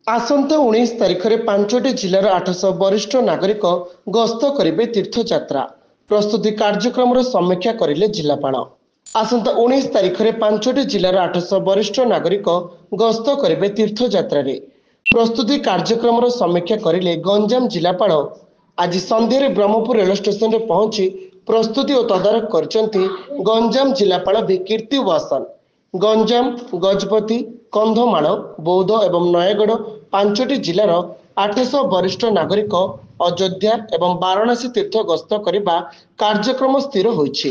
ଆସନ୍ତା 19 ତାରିଖରେ 5ଟି ଜିଲ୍ଲାର 800 ବରିଷ୍ଠ ନାଗରିକ ଗସ୍ତ କରିବେ ତୀର୍ଥଯାତ୍ରା। ପ୍ରସ୍ତୁତି କାର୍ଯ୍ୟକ୍ରମର ସମୀକ୍ଷା କରିଲେ ଜିଲ୍ଲାପାଳ। ଆସନ୍ତା 19 ତାରିଖରେ 5ଟି ଜିଲ୍ଲାର 800 ବରିଷ୍ଠ ନାଗରିକ ଗସ୍ତ କରିବେ ତୀର୍ଥଯାତ୍ରାରେ। ପ୍ରସ୍ତୁତି କାର୍ଯ୍ୟକ୍ରମର ସମୀକ୍ଷା କରିଲେ ଗଞ୍ଜାମ ଜିଲ୍ଲାପାଳ। ଆଜି ସନ୍ଧ୍ୟାରେ ବ୍ରହ୍ମପୁର ରେଳ ଷ୍ଟେସନରେ ପହଞ୍ଚି ପ୍ରସ୍ତୁତି ଓ ତଦାରଖ କରିଛନ୍ତି ଗଞ୍ଜାମ ଜିଲ୍ଲାପାଳ ଭି କୀର୍ତ୍ତି ୱାସନ। ଗଞ୍ଜାମ, ଗଜପତି, କନ୍ଧମାଳ, ବୌଦ୍ଧ ଏବଂ ନୟାଗଡ଼ 5ଟି ଜିଲ୍ଲାର 800 ବରିଷ୍ଠ ନାଗରିକ ଅଯୋଧ୍ୟା ଏବଂ ବାରାଣସୀ ତୀର୍ଥ ଗସ୍ତ କରିବା କାର୍ଯ୍ୟକ୍ରମ ସ୍ଥିର ହୋଇଛି।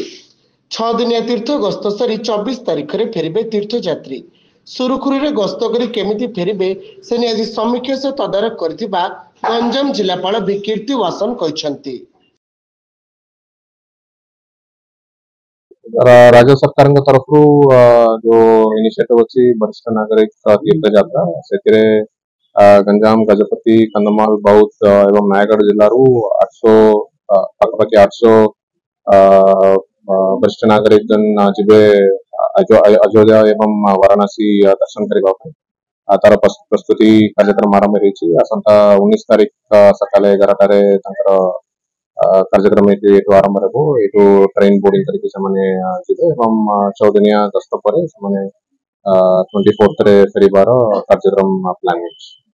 6 ଦିନିଆ ତୀର୍ଥ ଗସ୍ତ ସରି 24 ତାରିଖରେ ଫେରିବେ ତୀର୍ଥଯାତ୍ରୀ। ସୁରୁଖୁରୁରେ ଗସ୍ତ କରି କେମିତି ଫେରିବେ ସେ ନେଇ ଆଜି ସମୀକ୍ଷା ସହ ତଦାରଖ କରିଥିବା ଗଞ୍ଜାମ ଜିଲ୍ଲାପାଳ ଭି କୀର୍ତ୍ତି ୱାସନ କହିଛନ୍ତି। राज्य सरकार तरफ जो इनिशिएटिव अच्छी वरिष्ठ नागरिक तीर्थ यात्रा से गंजाम, गजपति, कंधमाल, बौद्ध एवं नयगढ़ जिलू 800 पाखापाखि 800 वरिष्ठ नागरिक जन जीवे अयोध्या एवं वाराणसी दर्शन करने। तार प्रस्तुति कार्यक्रम आरंभ होती आसंता 19 तारीख सका 11 कार्यक्रम आरंभ हो ट्रेन बोर्डिंग करके 14 दिनिया गस्त पर 24 फेरबार कार्यक्रम प्लान।